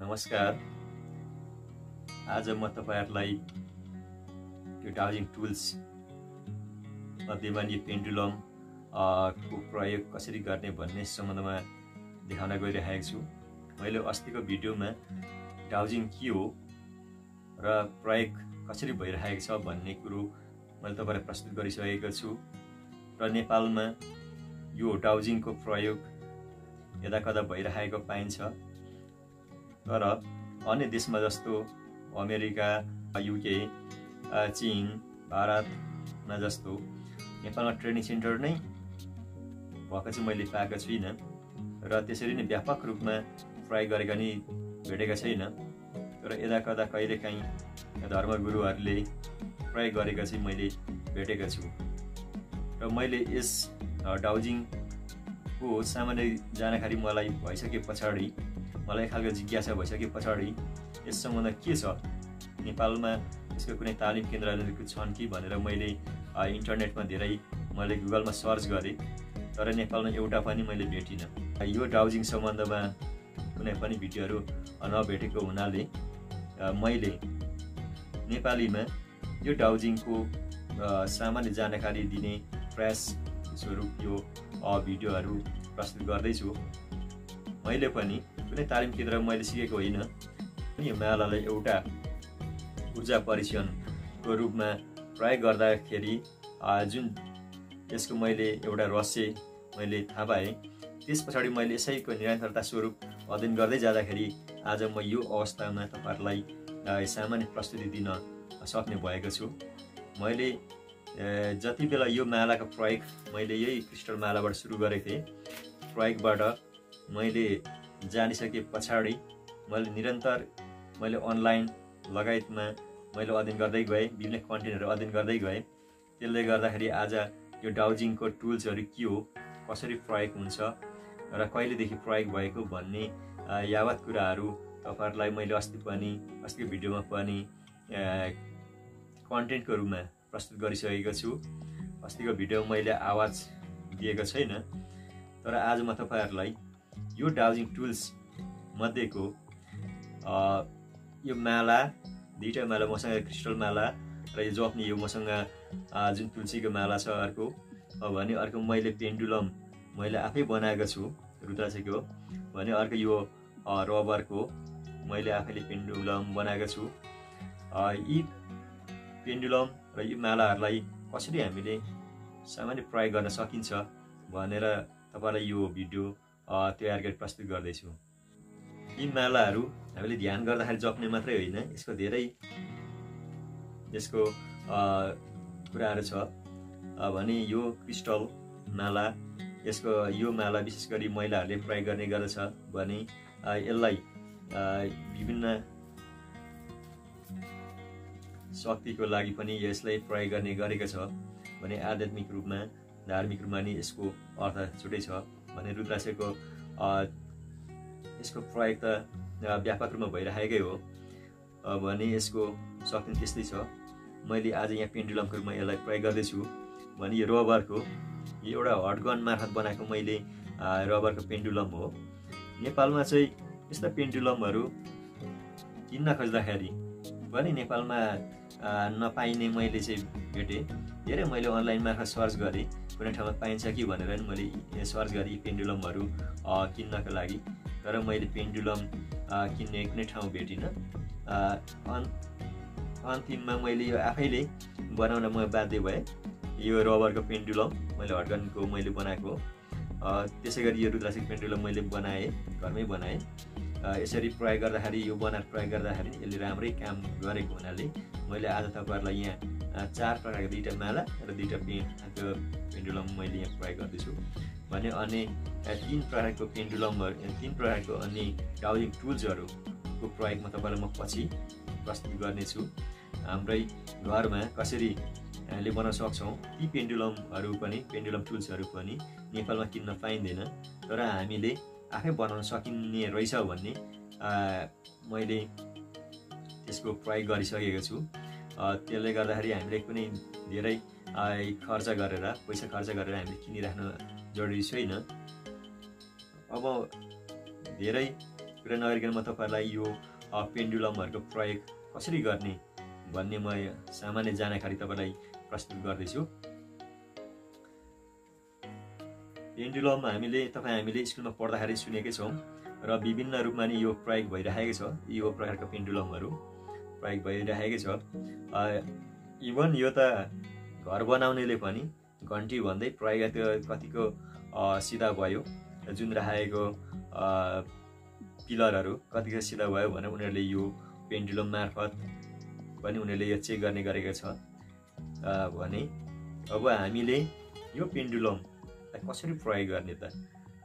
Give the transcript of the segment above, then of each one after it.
नमस्कार। आज म तपाईहरुलाई यो डाउजिङ टुल्स मध्येमा यो पेन्डुलम को प्रयोग कसरी गर्ने भन्ने सम्बन्धमा देखाउन गइरहेको छु। मैले अस्तिको भिडियोमा डाउजिङ के हो र प्रयोग कसरी भइरहेको छ भन्ने कुरो मैले तपाईहरुलाई प्रस्तुत गरिसकेको छु र नेपालमा यो डाउजिङको प्रयोग यदाकदा भइरहेको पाइन्छ। तर अन्य देशमा जस्तो अमेरिका, युके, चीन, भारतमा जस्तो नेपालमा ट्रेनिङ सेन्टर नै भएको चाहिँ मैले पाएको छुइनँ र त्यसरी नै व्यापक रूपमा प्रयोग गरेका नि भेटेका छैन। तर यदाकदा कहिलेकाहीँ धर्मगुरुहरूले प्रयोग गरेका चाहिँ मैले भेटेका छु र मैले यस डाउजिङको सामान्य जानकारी मलाई भइसके पछाडि, मलाई एक खालको जिज्ञासा भइसके पछाडि यस सम्बन्ध के छ, नेपालमा यसको कुनै तालिम केन्द्रहरू छन् कि भनेर मैले इन्टरनेटमा धेरै मैले गुगलमा सर्च गरेँ, तर नेपालमा एउटा पनि मैले भेटिनँ। यो डाउजिङ सम्बन्धमा कुनै पनि भिडियोहरू नभेटेको हुनाले मैले नेपालीमा यो डाउजिङको सामान्य जानकारी दिने प्रयास स्वरूप यो भिडियोहरू प्रस्तुत गर्दैछु। मैले पनि कुनै तालिम केन्द्रमा मैले सिकेको होइन। यो मालालाई एउटा ऊर्जा परीक्षणको रूपमा प्रयोग गर्दाखेरि जुन यसको मैले एउटा रहस्य मैले थाहा पाएँ, त्यस पछाडि मैले यसैको निरन्तरता स्वरूप अध्ययन गर्दै जाँदाखेरि आज म यो अवस्थामा तपाईहरुलाई सामान्य प्रस्तुति दिन सक्ने भएको छु। मैले जति बेला यो मालाको प्रयोग मैले यही क्रिस्टल मालाबाट सुरु गरेको थिएँ, प्रयोगबाट मैले जानिसके पछाडि मैले निरन्तर मैले अनलाइन लगायतमा मैले अध्ययन गर्दै गएँ, विभिन्न कन्टेन्टहरू अध्ययन गर्दै गएँ। त्यसले गर्दाखेरि आज यो डाउजिङको टुल्सहरू के हो, कसरी प्रयोग हुन्छ र कहिलेदेखि प्रयोग भएको भन्ने यावत कुराहरू तपाईहरुलाई मैले अस्तिको भिडियोमा पनि कन्टेन्टको रूपमा प्रस्तुत गरिसकेको छु। अस्तिको भिडियोमा मैले आवाज दिएको छैन, तर आज म तपाईहरुलाई यो डाउजिङ टुल्स मध्येको यो माला, दुईटा माला मसँग क्रिस्टल माला र यो जप्ने यो मसँग जुन तुलसीको माला छ अर्को, भने अर्को मैले पेन्डुलम मैले आफै बनाएको छु रुद्राक्षको, भने अर्को यो रबरको मैले आफैले पेन्डुलम बनाएको छु। यी पेन्डुलम र यी मालाहरूलाई कसरी हामीले सामान्य प्रयोग गर्न सकिन्छ भनेर तपाईलाई यो भिडियो तयार गरी प्रस्तुत गर्दैछु। यी मालाहरू हामीले ध्यान गर्दाखेरि जप्ने मात्रै होइन, यसको धेरै कुराहरू छ। भने यो क्रिस्टल माला, यसको यो माला विशेष गरी महिलाहरूले प्रयोग गर्ने गर्दछ भने यसलाई विभिन्न शक्तिको लागि पनि यसलाई प्रयोग गर्ने गरेको छ। भने आध्यात्मिक रूपमा, धार्मिक रूपमा नि यसको अर्थ छुट्टै छ। भने रुद्राक्षको यसको प्रयोग त व्यापक रूपमा भइरहेकै हो, भने यसको शक्ति त्यस्तै छ। मैले आज यहाँ पेन्डुलमको रूपमा यसलाई प्रयोग गर्दैछु। भने यो रबरको यो एउटा हटगन मार्फत बनाएको मैले रबरको पेन्डुलम हो। नेपालमा चाहिँ यस्ता पेन्डुलमहरू किन्न खोज्दाखेरि पनि नेपालमा नपाइने मैले चाहिँ भेटेँ। धेरै मैले अनलाइन मार्फत सर्च गरेँ कुनै ठाउँमा पाइन्छ कि भनेर नि मैले सर्च गरेँ पेन्डुलमहरू किन्नको लागि, तर मैले पेन्डुलम किन्ने कुनै ठाउँ भेटिनँ। अन्तिममा मैले यो आफैले बनाउन म बाध्य भएँ। यो रबरको पेन्डुलम मैले हटगनको मैले बनाएको, त्यसै गरी यो रुद्राक्षको पेन्डुलम मैले बनाएँ, घरमै बनाएँ। यसरी प्रयोग गर्दाखेरि, यो बनाएर प्रयोग गर्दाखेरि यसले राम्रै काम गरेको हुनाले मैले आज तपाईहरुलाई यहाँ 4 प्रकारको दुईटा माला र दुईटा पेन्डुलम मैले यहाँ प्रयोग गर्दैछु। भने अन्य 3 प्रकारको पेन्डुलमहरू, 3 प्रकारको अन्य डाउजिङ टुल्सहरूको प्रयोगमा तपाईहरुलाई म पछि प्रस्तुत गर्नेछु। हाम्रै घरमा कसरी हामीले बनाउन सक्छौँ ती पेन्डुलमहरू पनि, पेन्डुलम टुल्सहरू पनि नेपालमा किन्न पाइँदैन, तर हामीले आफै बनाउन सकिने रहेछ भन्ने मैले त्यसको प्रयोग गरिसकेको छु। त्यसले गर्दाखेरि हामीले कुनै धेरै पैसा खर्च गरेर हामीले किनिराख्न जरुरी छैन। अब धेरै कुरा नगरिकन म तपाईहरुलाई यो पेन्डुलमहरुको प्रयोग कसरी गर्ने भन्ने म सामान्य जानकारी तपाईलाई प्रस्तुत गर्दैछु। पेन्डुलम हामीले स्कुलमा पढ्दाखेरि सुनेकै छौं र विभिन्न रूपमा नि यो प्रयोग भइरहेको छ। यो प्रकारको पेन्डुलमहरु प्रयोग भइरहेको छ। इभन यो त घर बनाउनेले पनि घण्टी भन्दै प्रयोग कतिको सिधा भयो, जुन राखेको पिलरहरु कतिको सिधा भयो भनेर उनीहरुले यो पेन्डुलम मार्फत पनि उनीहरुले यो चेक गर्ने गरेको छ। भने अब हामीले यो पेन्डुलमलाई कसरी प्रयोग गर्ने त,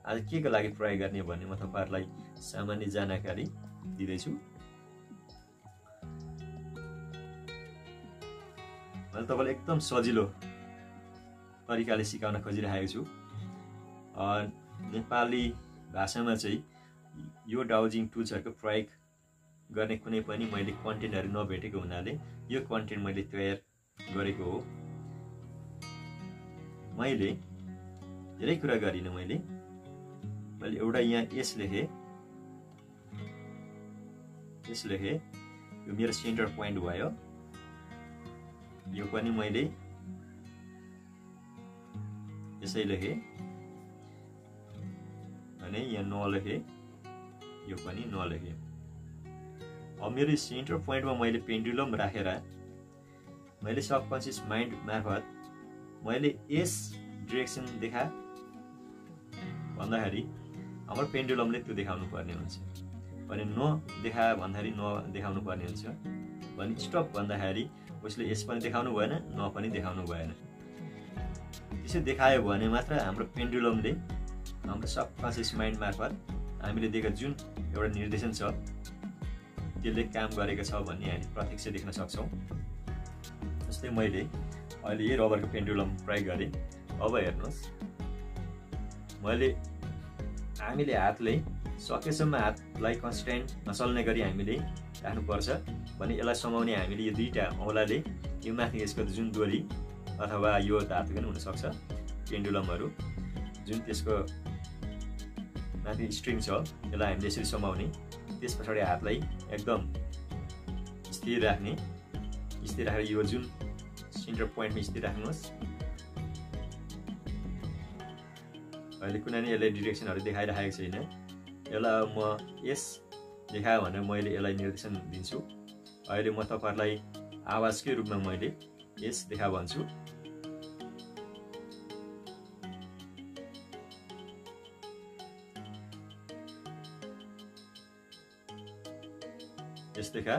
आज के को लागि प्रयोग गर्ने भन्ने म तपाईहरुलाई सामान्य जानकारी दिदैछु। मैले तपाईलाई एकदम सजिलो तरिकाले सिकाउन खोजिरहेको छु। नेपाली भाषामा चाहिँ यो डाउजिङ टुल्सहरुको प्रयोग गर्ने कुनै पनि मैले कन्टेन्टहरु नभेटेको हुनाले यो कन्टेन्ट मैले तयार गरेको हो। मैले धेरै कुरा गरिन। मैले एउटा यहाँ एस लेखे, यो मेरो सेन्टर पोइन्ट भयो। यो पनि मैले यसै लेखे अनि यहाँ नलेखे, यो पनि नलेखे। अब मेरो सेन्टर पोइन्टमा मैले पेन्डुलम राखेर मैले सबकन्सियस माइन्ड मार्फत मैले एस डाइरेक्सन देखा भन्दाखेरि हाम्रो पेन्डुलमले त्यो देखाउनु पर्ने हुन्छ। भने न देखा भन्दाखेरि न देखाउनु पर्ने हुन्छ। भने स्टप भन्दाखेरि उसले एस पनि देखाउनु भएन, न पनि देखाउनु भएन। त्यसो देखायो भने मात्र हाम्रो पेन्डुलमले हाम्रो सबकन्सियस माइन्ड मार्फत हामीले दिएको जुन एउटा निर्देशन छ त्यसले काम गरेको छ भन्ने हामी प्रत्यक्ष देख्न सक्छौं। जस्तै मैले अहिले यो रबरको पेन्डुलम प्रयोग गरे। अब हेर्नुस्, हामीले हातले सकेसम्म हातलाई कन्स्ट्यान्ट नचल्ने गरी हामीले राख्नुपर्छ। भने यसलाई समाउने हामीले यो दुईटा औंलाले यो माथि यसको जुन डोरी अथवा यो धातु पनि हुन सक्छ, पेन्डुलमहरु जुन त्यसको माथि स्ट्रिङ छ यसलाई हामीले यसरी समाउने। त्यसपछि हातलाई एकदम स्थिर राख्ने। स्थिर राखेर यो जुन सेन्टर पोइन्टमा स्थिर राख्नुहोस्। अहिले कुनै नि यसले डाइरेक्सनहरु देखाइरहेको छैन। यसलाई म एस देखायो भने मैले यसलाई निर्देशन दिन्छु। अहिले म तपाईहरुलाई आवाजकै रूपमा मैले एस देखा भन्छु। एस देखा।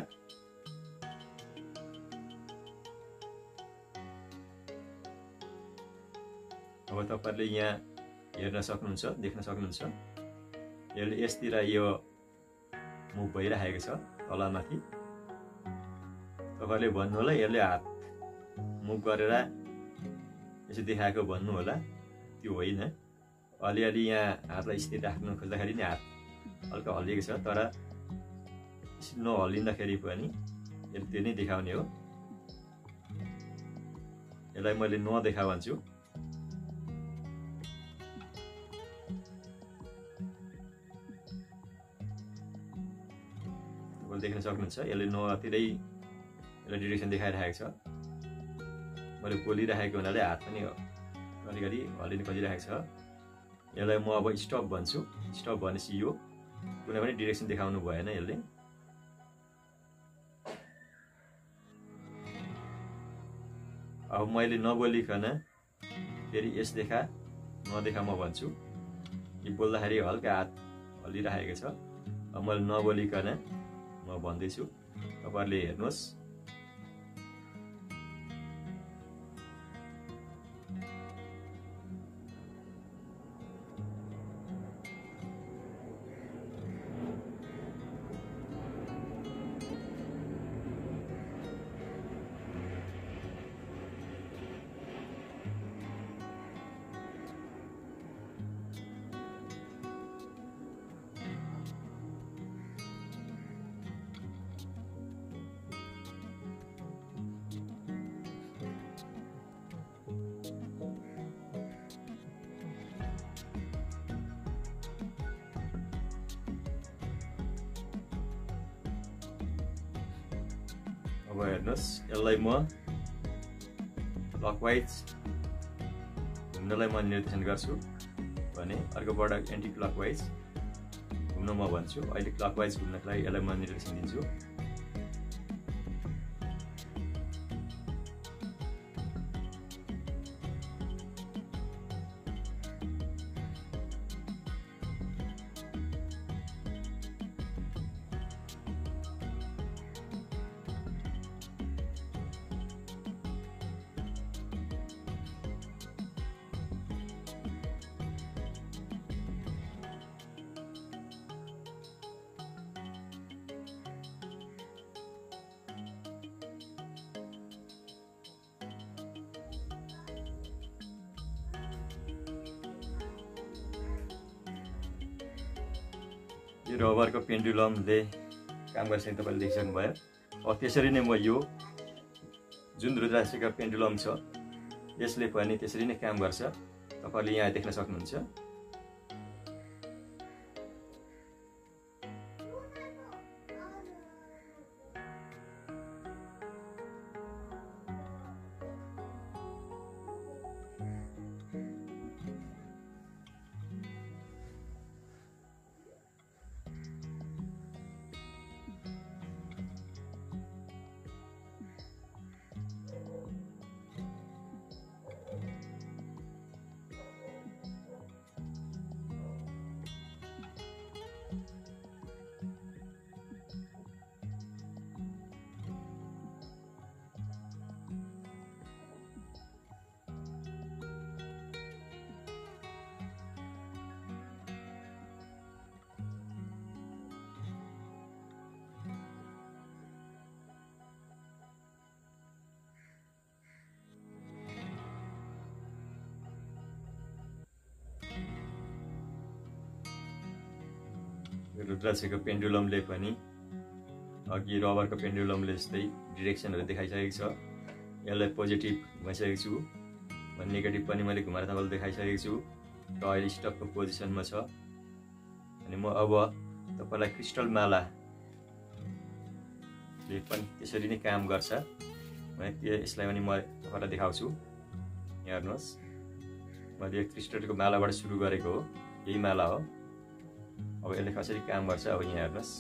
अब तपाईहरुले यहाँ हेर्न सक्नुहुन्छ, देख्न सक्नुहुन्छ। यसले यसतिर यो मुभ भइरहेको छ तलमाथि। तपाईहरुले भन्नु होला यसले हात मुभ गरेर यसो देखाएको भन्नु होला, त्यो होइन। अलिअलि यहाँ हातलाई स्थिर राख्न खोज्दाखेरि नि हात हल्का हल्लिएको छ, तर नहल्लिँदाखेरि पनि यसले त्यो नै देखाउने हो। यसलाई मैले नदेखा भन्छु। देख्न सक्नुहुन्छ यसले नतिरै यसले डाइरेक्सन देखाइरहेको छ। मैले बोलिरहेको हुनाले हात पनि घरिघरि हल्लिन खोजिरहेको छ। यसलाई म अब स्टप भन्छु। स्टप भनेपछि यो कुनै पनि डाइरेक्सन देखाउनु भएन यसले। अब मैले नबोलिकन फेरि यस देखा नदेखा म भन्छु। यो बोल्दाखेरि हल्का हात हल्लिरहेको छ। अब मैले नबोलिकन म भन्दैछु, तपाईहरुले हेर्नुहोस्। अब हेर्नुहोस् यसलाई म क्लकवाइज घुम्नलाई म निर्देशन गर्छु भने अर्कोबाट एन्टी क्लकवाइज घुम्न म भन्छु। अहिले क्लकवाइज घुम्नको लागि यसलाई म निर्देशन दिन्छु। यो रबरको पेन्डुलमले काम गर्छ तपाईले देखिसक्नु भयो। अब त्यसरी नै म यो जुन रुद्राक्षको पेन्डुलम छ यसले पनि त्यसरी नै काम गर्छ। तपाईले यहाँ देख्न सक्नुहुन्छ। रुद्राक्षको पेन्डुलमले पनि अघि रबरको पेन्डुलमले जस्तै डिरेक्सनहरु देखाइसकेको छ। यसलाई पोजिटिभ भइसकेको छु भने नेगेटिभ पनि मैले घुमाएर तपाईलाई देखाइसकेको छु र अहिले स्टपको पोजिसनमा छ। अनि म अब तपाईलाई क्रिस्टल मालाले पनि त्यसरी नै काम गर्छ भने यसलाई पनि म तपाईलाई देखाउँछु। यहाँ हेर्नुहोस् मैले क्रिस्टलको मालाबाट सुरु गरेको हो। यही माला हो। अब यसले कसरी काम गर्छ अब यहाँ हेर्नुहोस्।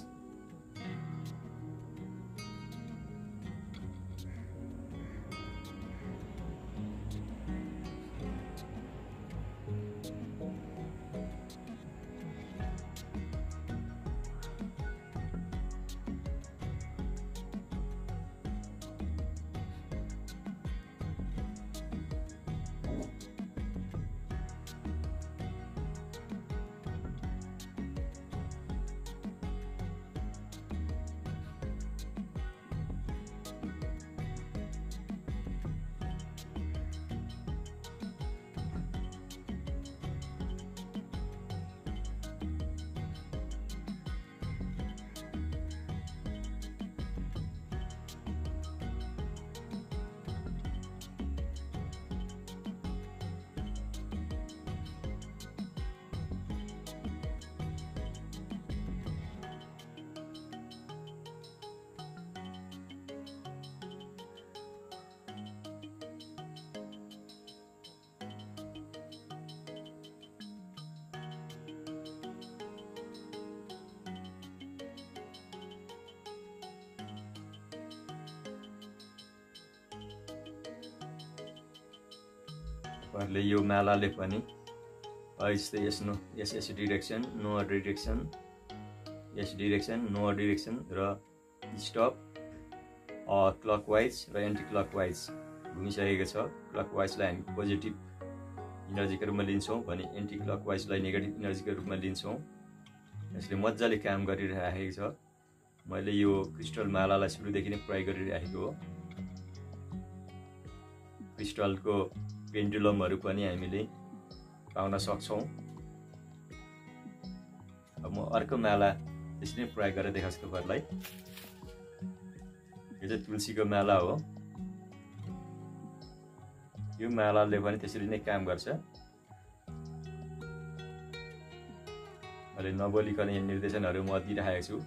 अहिले यो मालाले पनि यस्तै यस डिरेक्सन नो डिरेक्सन यस डिरेक्सन नो डिरेक्सन र स्टप क्लकवाइज र एन्टी क्लकवाइज घुमिसकेको छ। क्लकवाइजलाई हामी पोजिटिभ इनर्जीको रूपमा लिन्छौँ भने एन्टी क्लकवाइजलाई नेगेटिभ इनर्जीको रूपमा लिन्छौँ। यसले मजाले काम गरिरहेको छ। मैले यो क्रिस्टल मालालाई सुरुदेखि नै प्रयोग गरिरहेको हो। क्रिस्टलको पेन्डुलमहरु पनि हामीले पाउन सक्छौं। अब म अर्को माला त्यसरी नै प्रयोग गरेर देखाउँछु तपाईहरुलाई। यो चाहिँ तुलसीको माला हो। यो मालाले पनि त्यसरी नै काम गर्छ। मैले नबोलिकन यहाँ निर्देशनहरु म दिइरहेको छु।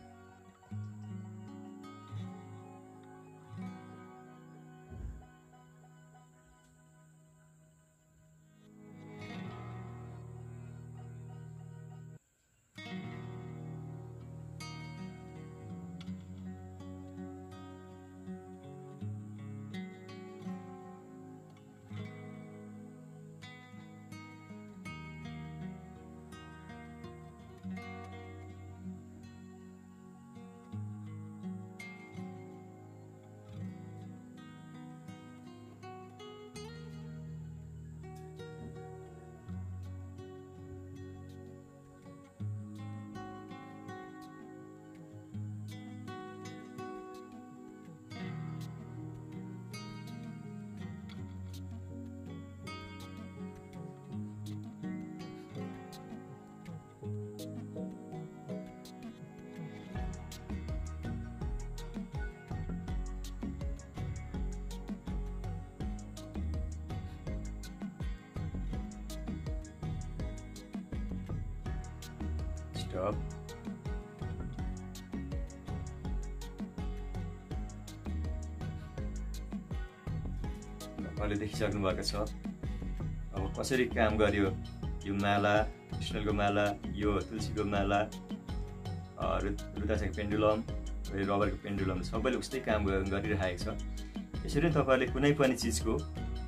डेस्कटप तपाईँले देखिसक्नु भएको छ। अब कसरी काम गर्यो यो माला, स्टिलको माला, यो तुलसीको माला, रुद्राक्षको पेन्डुलम, रबरको पेन्डुलम सबैले उस्तै काम गरिरहेको छ। यसरी तपाईँले कुनै पनि चिजको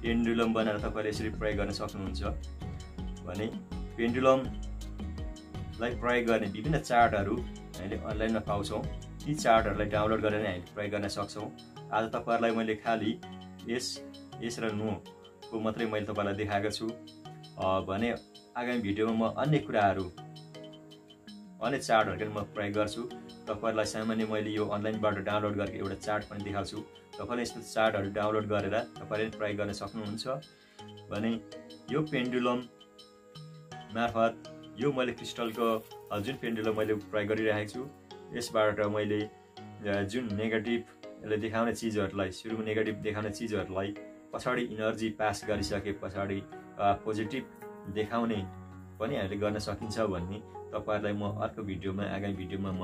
पेन्डुलम बनाएर तपाईँले यसरी प्रयोग गर्न सक्नुहुन्छ भने पेन्डुलमलाई प्रयोग गर्ने विभिन्न चार्टहरू हामीले अनलाइनमा पाउँछौँ। ती चार्टहरूलाई डाउनलोड गरेर हामीले प्रयोग गर्न सक्छौँ। आज तपाईँहरूलाई मैले खालि यस र नोको मात्रै मैले तपाईँलाई देखाएको छु भने आगामी भिडियोमा म अन्य कुराहरू, अन्य चार्टहरू म प्रयोग गर्छु। तपाईँहरूलाई सामान्य मैले यो अनलाइनबाट डाउनलोड गरेको एउटा चार्ट पनि देखाउँछु। तपाईँले यस्तो चार्टहरू डाउनलोड गरेर तपाईँले प्रयोग गर्न सक्नुहुन्छ भने यो पेन्डुलम मार्फत यो मैले क्रिस्टलको जुन पेन्डुलम मैले प्रयोग गरिरहेको छु, यसबाट मैले जुन नेगेटिभले देखाउने चिजहरूलाई, सुरुमा नेगेटिभ देखाउने चिजहरूलाई पछाडि इनर्जी पास गरिसके पछाडि पोजिटिभ देखाउने पनि हामीले गर्न सकिन्छ भन्ने तपाईँहरूलाई म अर्को भिडियोमा, आगामी भिडियोमा म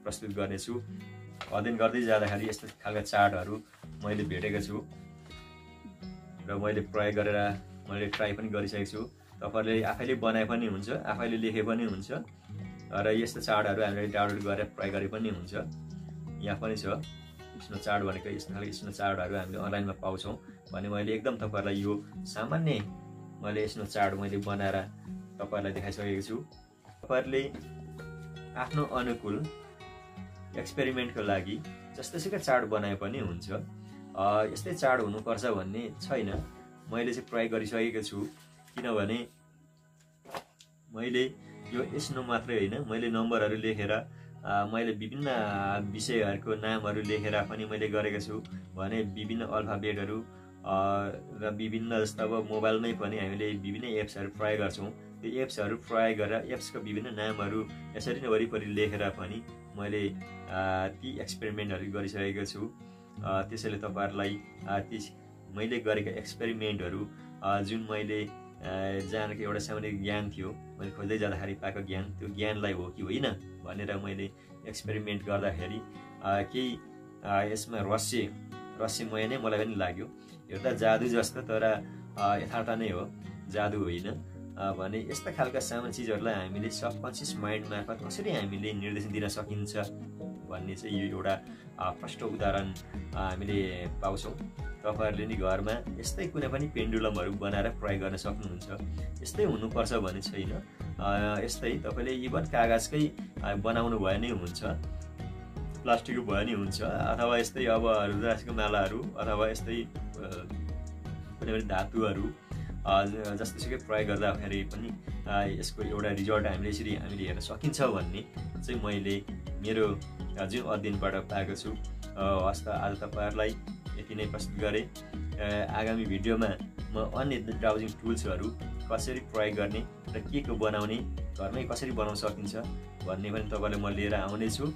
प्रस्तुत गर्नेछु। अध्ययन गर्दै जाँदाखेरि यस्तो खालका चार्टहरू मैले भेटेको छु र मैले प्रयोग गरेर मैले ट्राई पनि गरिसकेको छु। तपाईँहरूले आफैले बनाए पनि हुन्छ, आफैले लेखे पनि हुन्छ र यस्तो चार्टहरू हामीले डाउनलोड गरेर प्रयोग गरे पनि हुन्छ। यहाँ पनि छ स्नो चार्ट भनेको, यस्तो खालको स्नो चार्टहरू हामीले अनलाइनमा पाउँछौँ भने मैले एकदम तपाईँहरूलाई यो सामान्य मैले स्नो चार्ट मैले बनाएर तपाईँहरूलाई देखाइसकेको छु। तपाईँहरूले आफ्नो अनुकूल एक्सपेरिमेन्टको लागि जस्तोसुकै चार्ट बनाए पनि हुन्छ। यस्तै चार्ट हुनुपर्छ भन्ने छैन। मैले चाहिँ प्रयोग गरिसकेको छु किनभने मैले यो स्नो मात्रै होइन, मैले नम्बरहरू लेखेर मैले विभिन्न विषयहरूको नामहरू लेखेर पनि मैले गरेको छु भने विभिन्न अल्फाबेटहरू र विभिन्न जस्तो अब मोबाइलमै पनि हामीले विभिन्न एप्सहरू प्रयोग गर्छौँ। त्यो एप्सहरू प्रयोग गरेर एप्सको विभिन्न नामहरू यसरी नै वरिपरि लेखेर पनि मैले ती एक्सपेरिमेन्टहरू गरिसकेको छु। त्यसैले तपाईँहरूलाई ती मैले गरेका एक्सपेरिमेन्टहरू जुन मैले जानेको एउटा सामान्य ज्ञान थियो, मैले खोज्दै जाँदाखेरि पाएको ज्ञान, त्यो ज्ञानलाई हो कि होइन भनेर मैले एक्सपेरिमेन्ट गर्दाखेरि केही यसमा रहस्यमय नै मलाई पनि लाग्यो। हेर्दा जादु जस्तो तर यथार्थ नै हो, जादु होइन भने यस्ता खालका सामान्य चिजहरूलाई हामीले सबकन्सियस माइन्ड मार्फत कसरी हामीले निर्देशन दिन सकिन्छ भन्ने चाहिँ यो एउटा प्रष्ट उदाहरण हामीले पाउँछौँ। तपाईँहरूले नि घरमा यस्तै कुनै पनि पेन्डुलमहरू बनाएर प्रयोग गर्न सक्नुहुन्छ। यस्तै हुनुपर्छ भन्ने छैन। यस्तै तपाईँले इभन कागजकै बनाउनु भए नै हुन्छ, प्लास्टिकको भए नि हुन्छ, अथवा यस्तै अब रुद्राक्षको मालाहरू अथवा यस्तै कुनै पनि धातुहरू जस्तोसुकै प्रयोग गर्दाखेरि पनि यसको एउटा रिजल्ट हामीले हेर्न सकिन्छ भन्ने चाहिँ मैले मेरो जुन अध्ययनबाट पाएको छु। हस् त आज तपाईँहरूलाई यति नै प्रस्तुत गरेँ। आगामी भिडियोमा म अन्य डाउजिङ टुल्सहरू कसरी प्रयोग गर्ने र के को बनाउने, घरमै कसरी बनाउन सकिन्छ भन्ने पनि तपाईँलाई म लिएर आउनेछु।